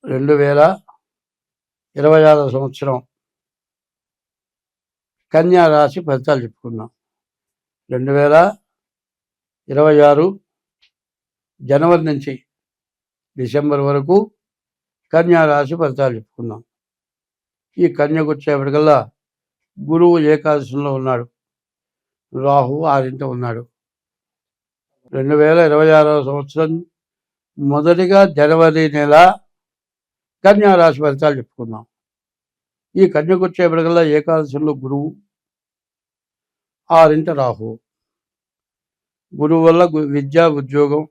2026 సంవత్సరం కన్యా రాశి ఫలితాలు చెప్పుకుందాం. 2026 జనవరి నుంచి డిసెంబర్ వరకు కన్యా రాశి ఫలితాలు చెప్పుకుందాం. ఈ కన్యకు వచ్చేప్పటికల్లా గురువు ఏకాదశంలో ఉన్నాడు, రాహు 6ంట ఉన్నాడు. 2026 సంవత్సరం మొదటిగా జనవరి నెల కన్యా రాశి ఫలితాలు చెప్పుకుందాం. ఈ కన్యకు వచ్చేప్పటికల్లా ఏకాదశంలో గురువు, 6ంట రాహు. గురువు వల్ల విద్య, ఉద్యోగం,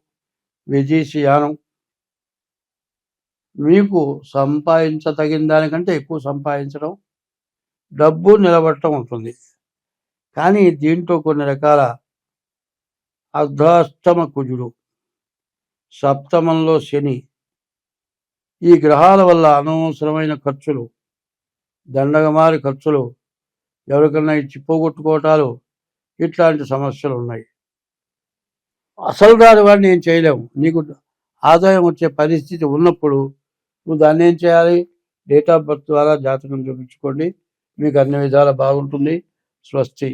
విదేశీయానం, మీకు సంపాదించదగిన దానికంటే ఎక్కువ సంపాదించడం, డబ్బు నిలబడటం ఉంటుంది. కానీ దీంట్లో కొన్ని రకాల అర్ధాష్టమ కుజుడు, సప్తమంలో శని, ఈ గ్రహాల వల్ల అనవసరమైన ఖర్చులు, దండగమారి ఖర్చులు, ఎవరికన్నా ఇచ్చి పోగొట్టుకోవటాలు, ఇట్లాంటి సమస్యలు ఉన్నాయి. అసలు దాని వాడిని ఏం చేయలేము. నీకు ఆదాయం వచ్చే పరిస్థితి ఉన్నప్పుడు నువ్వు దాన్ని ఏం చేయాలి? డేట్ ఆఫ్ బర్త్ ద్వారా జాతకం చూపించుకోండి, మీకు అన్ని విధాలా బాగుంటుంది. స్వస్తి.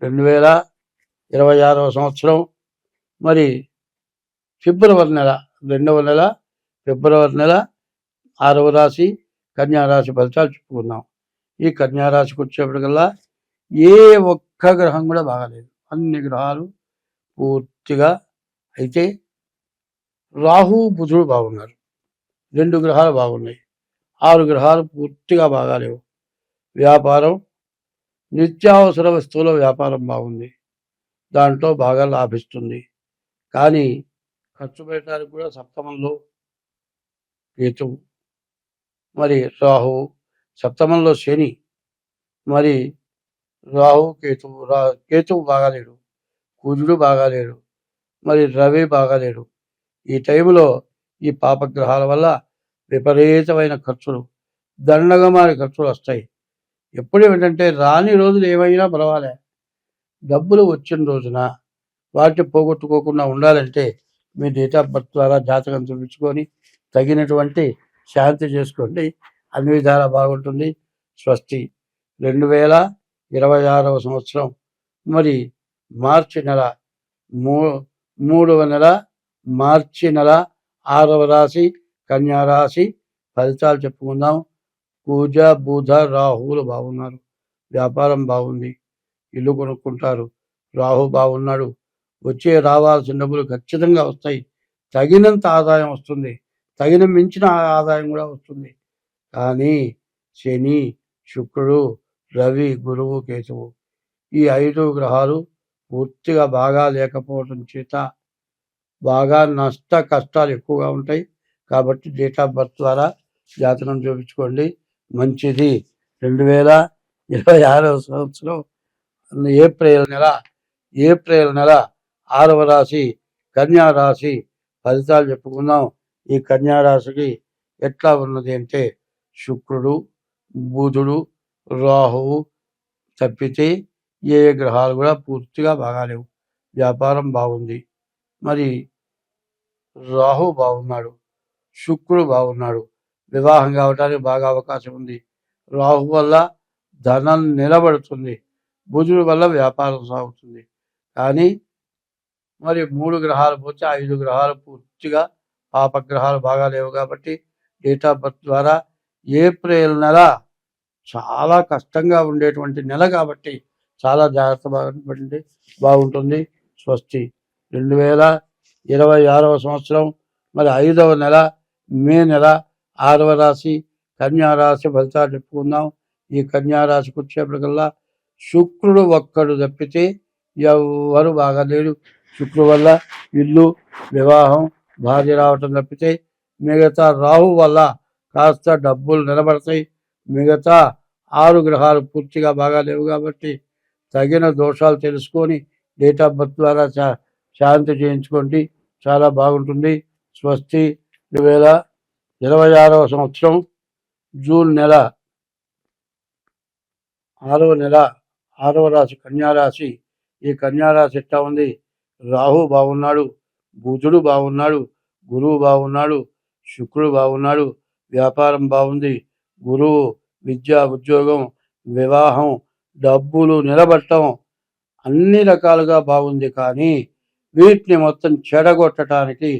2026 సంవత్సరం మరి ఫిబ్రవరి నెల, 2వ నెల ఫిబ్రవరి నెల 6వ రాశి కన్యారాశి ఫలితాలు చెప్పుకున్నాం. ఈ కన్యారాశికి వచ్చేప్పటికల్లా ఏ ఒక్క గ్రహం కూడా బాగాలేదు. అన్ని గ్రహాలు పూర్తిగా, అయితే రాహు బుధుడు బాగున్నారు, 2 గ్రహాలు బాగున్నాయి. 6 గ్రహాలు పూర్తిగా బాగాలేవు. వ్యాపారం, నిత్యావసర వస్తువుల వ్యాపారం బాగుంది, దాంట్లో బాగా లాభిస్తుంది. కానీ ఖర్చు పెట్టడానికి కూడా సప్తమంలో కేతువు, మరి రాహు, సప్తమంలో శని, మరి రాహు కేతువు బాగాలేడు, కుజుడు బాగాలేడు, మరి రవి బాగాలేడు. ఈ టైంలో ఈ పాపగ్రహాల వల్ల విపరీతమైన ఖర్చులు, దండగమారి ఖర్చులు వస్తాయి. ఎప్పుడు ఏమిటంటే రాని రోజులు ఏమైనా పర్వాలే, డబ్బులు వచ్చిన రోజున వాటిని పోగొట్టుకోకుండా ఉండాలంటే మీ డేట్ ఆఫ్ బర్త్ ద్వారా జాతకం చూపించుకొని తగినటువంటి శాంతి చేసుకోండి, అన్ని విధాలా బాగుంటుంది. స్వస్తి. 2026 సంవత్సరం మరి మార్చి నెల 3వ నెల మార్చి నెల 6వ రాశి కన్యారాశి ఫలితాలు చెప్పుకుందాం. పూజ, బుధ, రాహువులు బాగున్నారు, వ్యాపారం బాగుంది, ఇల్లు కొనుక్కుంటారు. రాహు బాగున్నాడు, వచ్చే రావాల్సిన డబ్బులు ఖచ్చితంగా వస్తాయి, తగినంత ఆదాయం వస్తుంది, తగిన మించిన ఆదాయం కూడా వస్తుంది. కానీ శని, శుక్రుడు, రవి, గురువు, కేతువు, ఈ 5 గ్రహాలు పూర్తిగా బాగా లేకపోవడం చేత బాగా నష్ట కష్టాలు ఎక్కువగా ఉంటాయి. కాబట్టి డేట్ ఆఫ్ బర్త్ ద్వారా జాతకం చూపించుకోండి, మంచిది. 2026 సంవత్సరం ఏప్రిల్ నెల 6వ రాశి కన్యా రాశి ఫలితాలు చెప్పుకుందాం. ఈ కన్యా రాశికి ఎట్లా ఉన్నది అంటే శుక్రుడు, బుధుడు, రాహువు తప్పితే ఏ గ్రహాలు కూడా పూర్తిగా బాగాలేవు. వ్యాపారం బాగుంది, మరి రాహు బాగున్నాడు, శుక్రుడు బాగున్నాడు, వివాహం కావటానికి బాగా అవకాశం ఉంది. రాహు వల్ల ధనం నిలబడుతుంది, బుధుడి వల్ల వ్యాపారం సాగుతుంది. కానీ మరి 3 గ్రహాలు పోతే 5 గ్రహాలు పూర్తిగా పాపగ్రహాలు బాగా లేవు. కాబట్టి డేట్ ఆఫ్ బర్త్ ద్వారా ఏప్రిల్ నెల చాలా కష్టంగా ఉండేటువంటి నెల, కాబట్టి చాలా జాగ్రత్త బాగుంటుంది. స్వస్తి. 2026 సంవత్సరం మరి 5వ నెల మే నెల 6వ రాశి కన్యారాశి ఫలితాలు చెప్పుకుందాం. ఈ కన్యారాశికి వచ్చేప్పటికల్లా శుక్రుడు ఒక్కడు తప్పితే ఎవరు బాగాలేడు. శుక్రుడు వల్ల ఇల్లు, వివాహం, భార్య రావటం తప్పితే మిగతా రాహు వల్ల కాస్త డబ్బులు నిలబడతాయి. మిగతా 6 గ్రహాలు పూర్తిగా బాగా లేవు. కాబట్టి తగిన దోషాలు తెలుసుకొని డేట్ ఆఫ్ బర్త్ ద్వారా శాంతి చేయించుకోండి, చాలా బాగుంటుంది. స్వస్తి. 2026 సంవత్సరం జూన్ నెల 6వ నెల 6వ రాశి కన్యారాశి. ఈ కన్యారాశి ఎట్లా ఉంది? రాహు బాగున్నాడు, బుధుడు బాగున్నాడు, గురువు బాగున్నాడు, శుక్రుడు బాగున్నాడు, వ్యాపారం బాగుంది. గురువు, విద్య, ఉద్యోగం, వివాహం, డబ్బులు నిలబడటం అన్ని రకాలుగా బాగుంది. కానీ వీటిని మొత్తం చెడగొట్టడానికి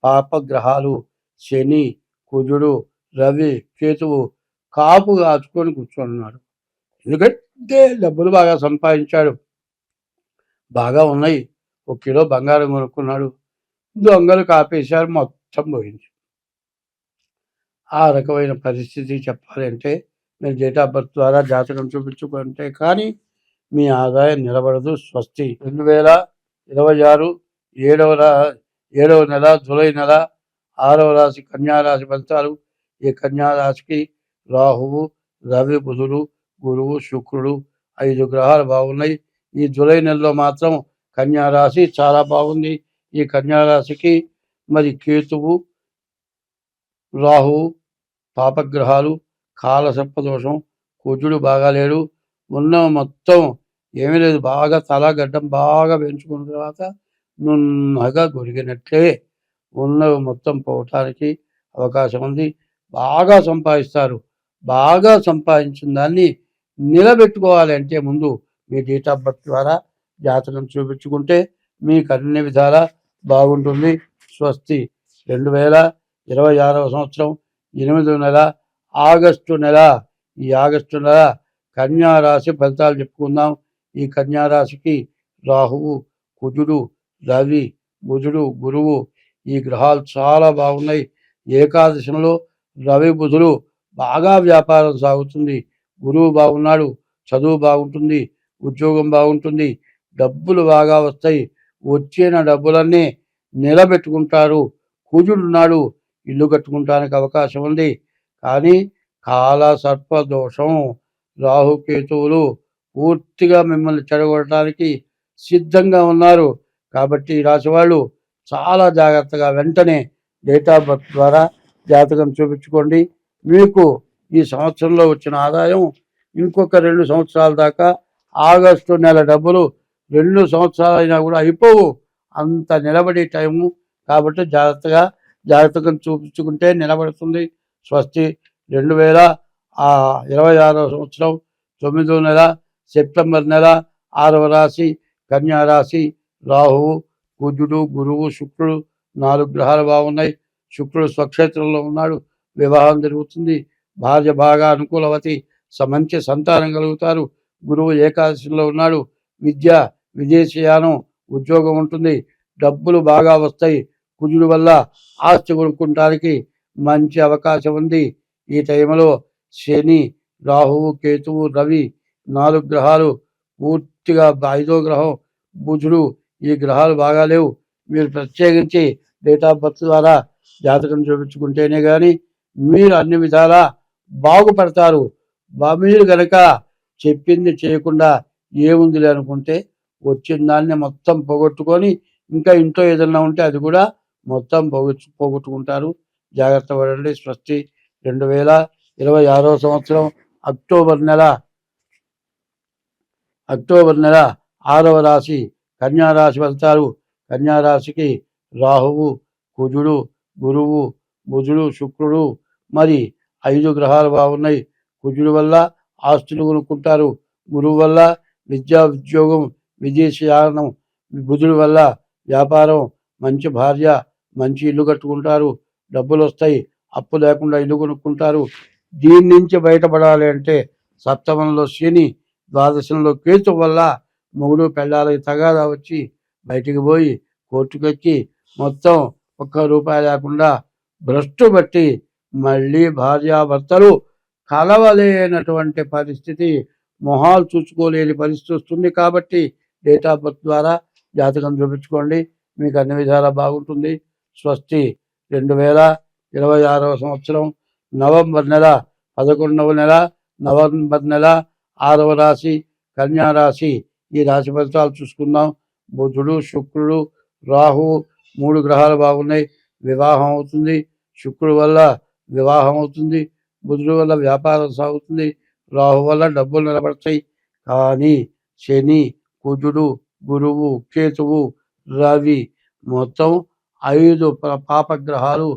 పాపగ్రహాలు శని, కుజుడు, రవి, కేతువు కాపు కాచుకొని కూర్చున్నాడు. ఎందుకంటే డబ్బులు బాగా సంపాదించాడు, బాగా ఉన్నాయి. 1 కిలో బంగారం కొనుక్కున్నాడు, దొంగలు కాపేశారు, మొత్తం పోయింది. ఆ రకమైన పరిస్థితి చెప్పాలి అంటే మీరు డేట్ ఆఫ్ బర్త్ ద్వారా జాతకం చూపించుకుంటే కానీ మీ ఆదాయం నిలబడదు. స్వస్తి. 2026 7వ నెల జూలై నెల 6వ రాశి కన్యారాశి ఫలితాలు. ఈ కన్యారాశికి రాహువు, రవి, బుధుడు, గురువు, శుక్రుడు 5 గ్రహాలు బాగున్నాయి. ఈ జూలై నెలలో మాత్రం కన్యారాశి చాలా బాగుంది. ఈ కన్యారాశికి మరి కేతువు, రాహువు పాపగ్రహాలు, కాలసర్పదోషం, కుజుడు బాగాలేడు. ఉన్న మొత్తం ఏమీ లేదు, బాగా తలగడ్డం బాగా పెంచుకున్న తర్వాత నున్నగా గొరిగినట్లే ఉన్నవి మొత్తం పోవటానికి అవకాశం ఉంది. బాగా సంపాదిస్తారు. బాగా సంపాదించిన దాన్ని నిలబెట్టుకోవాలి అంటే ముందు మీ డేట్ ఆఫ్ బర్త్ ద్వారా జాతకం చూపించుకుంటే మీకు అన్ని విధాలా బాగుంటుంది. స్వస్తి. 2026వ సంవత్సరం 8వ నెల ఆగస్టు నెల. ఈ ఆగస్టు నెల కన్యారాశి ఫలితాలు చెప్పుకుందాం. ఈ కన్యారాశికి రాహువు, కుజుడు, రవి, బుధుడు, గురువు ఈ గ్రహాలు చాలా బాగున్నాయి. ఏకాదశంలో రవి, బుధుడు బాగా వ్యాపారం సాగుతుంది. గురువు బాగున్నాడు, చదువు బాగుంటుంది, ఉద్యోగం బాగుంటుంది, డబ్బులు బాగా వస్తాయి. వచ్చిన డబ్బులన్నీ నిలబెట్టుకుంటారు. కుజుడున్నాడు, ఇల్లు కట్టుకుంటానికి అవకాశం ఉంది. కానీ కాల సర్పదోషం, రాహుకేతువులు పూర్తిగా మిమ్మల్ని చెడగొట్టడానికి సిద్ధంగా ఉన్నారు. కాబట్టి ఈ రాశి వాళ్ళు చాలా జాగ్రత్తగా వెంటనే డేట్ ఆఫ్ బర్త్ ద్వారా జాతకం చూపించుకోండి. మీకు ఈ సంవత్సరంలో వచ్చిన ఆదాయం ఇంకొక 2 సంవత్సరాల దాకా, ఆగస్టు నెల డబ్బులు 2 సంవత్సరాలు అయినా కూడా అయిపోవు, అంత నిలబడే టైము. కాబట్టి జాగ్రత్తగా చూపించుకుంటే నిలబడుతుంది. స్వస్తి. 2026వ సంవత్సరం 9వ నెల సెప్టెంబర్ నెల 6వ రాశి కన్యారాశి. రాహువు, కుజుడు, గురువు, శుక్రుడు 4 గ్రహాలు బాగున్నాయి. శుక్రుడు స్వక్షేత్రంలో ఉన్నాడు, వివాహం జరుగుతుంది. భార్య బాగా అనుకూలవతి, మంచి సంతానం కలుగుతారు. గురువు ఏకాదశిలో ఉన్నాడు. విద్య, విదేశీయానం, ఉద్యోగం ఉంటుంది. డబ్బులు బాగా వస్తాయి. కుజుడు వల్ల ఆస్తి కొనుక్కుంటానికి మంచి అవకాశం ఉంది. ఈ టైంలో శని, రాహువు, కేతువు, రవి 4 గ్రహాలు పూర్తిగా, 5వ గ్రహం బుధుడు, ఈ గ్రహాలు బాగాలేవు. మీరు ప్రత్యేకించి డేట్ ఆఫ్ బర్త్ ద్వారా జాతకం చూపించుకుంటేనే కానీ మీరు అన్ని విధాలా బాగుపడతారు. మీరు కనుక చెప్పింది చేయకుండా ఏముందిలే అనుకుంటే వచ్చిన దాన్ని మొత్తం పోగొట్టుకొని ఇంకా ఇంట్లో ఏదన్నా ఉంటే అది కూడా మొత్తం పోగొట్టుకుంటారు. జాగ్రత్త పడండి. స్వస్తి. 2026వ సంవత్సరం అక్టోబర్ నెల 6వ రాశి కన్యారాశి ఫలితాలు. కన్యారాశికి రాహువు, కుజుడు, గురువు, బుధుడు, శుక్రుడు మరి 5 గ్రహాలు బాగున్నాయి. కుజుడు వల్ల ఆస్తులు కొనుక్కుంటారు. గురువు వల్ల విద్యా, ఉద్యోగం, విదేశీయానం, బుధుడి వల్ల వ్యాపారం, మంచి భార్య, మంచి ఇల్లు కట్టుకుంటారు. డబ్బులు వస్తాయి. అప్పు లేకుండా ఇల్లు కొనుక్కుంటారు. దీని నుంచి బయటపడాలి అంటే సప్తమంలో శని, ద్వాదశంలో కేతు వల్ల మొగుడు పెళ్ళాలకి తగాదా వచ్చి బయటికి పోయి కోర్టుకెక్కి మొత్తం ₹1 లేకుండా భ్రష్టు బట్టి మళ్ళీ భార్యాభర్తలు కలవలేనటువంటి పరిస్థితి, మొహాలు చూసుకోలేని పరిస్థితి వస్తుంది. కాబట్టి డేట్ ఆఫ్ బర్త్ ద్వారా జాతకం చూపించుకోండి, మీకు అన్ని విధాలా బాగుంటుంది. స్వస్తి. 2026వ సంవత్సరం నవంబర్ నెల 11వ నెల 6వ రాశి కన్యారాశి. ఈ రాశి ఫలితాలు చూసుకుందాం. బుధుడు, శుక్రుడు, రాహువు 3 గ్రహాలు బాగున్నాయి. వివాహం అవుతుంది. శుక్రుడు వల్ల వివాహం అవుతుంది. బుధుడు వల్ల వ్యాపారం సాగుతుంది. రాహు వల్ల డబ్బులు నిలబడతాయి. కానీ శని, కుజుడు, గురువు, కేతువు, రవి మొత్తం 5 పాపగ్రహాలు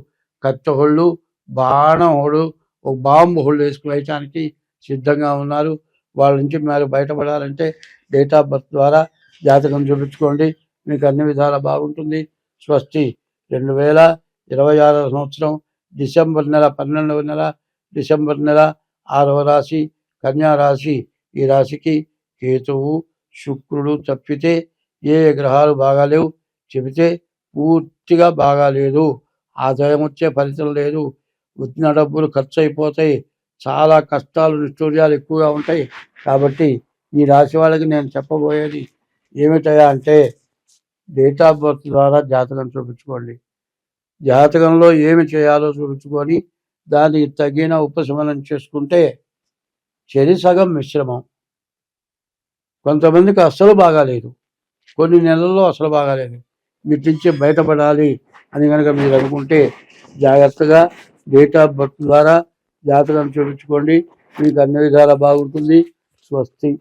కచ్చహొళ్ళు బాణం హోడు ఒక బాంబు హోల్డ్ వేసుకుని వేయటానికి సిద్ధంగా ఉన్నారు. వాళ్ళ నుంచి మీరు బయటపడాలంటే డేట్ ఆఫ్ బర్త్ ద్వారా జాతకం చూపించుకోండి, మీకు అన్ని విధాలా బాగుంటుంది. స్వస్తి. 2026 సంవత్సరం డిసెంబర్ నెల 12వ నెల డిసెంబర్ నెల 6వ రాశి కన్యా రాశి. ఈ రాశికి కేతువు శుక్రుడు తప్పితే ఏ గ్రహాలు బాగాలేవు. చెబితే పూర్తిగా బాగాలేదు, ఆదాయం వచ్చే ఫలితం లేదు, వచ్చిన డబ్బులు ఖర్చు అయిపోతాయి, చాలా కష్టాలు నిష్ఠూర్యాలు ఎక్కువగా ఉంటాయి. కాబట్టి ఈ రాశి వాళ్ళకి నేను చెప్పబోయేది ఏమిటయా అంటే డేట్ ఆఫ్ బర్త్ ద్వారా జాతకం చూపించుకోండి. జాతకంలో ఏమి చేయాలో చూపించుకొని దానికి తగిన ఉపశమనం చేసుకుంటే చెరి సగం మిశ్రమం. కొంతమందికి అస్సలు బాగాలేదు, కొన్ని నెలల్లో అసలు బాగాలేదు. వీటి నుంచి బయటపడాలి అని కనుక మీరు అనుకుంటే జాగ్రత్తగా డేట్ ఆఫ్ బర్త్ ద్వారా జాతకం చూపించుకోండి, మీకు అన్ని విధాలా బాగుంటుంది. స్వస్తి.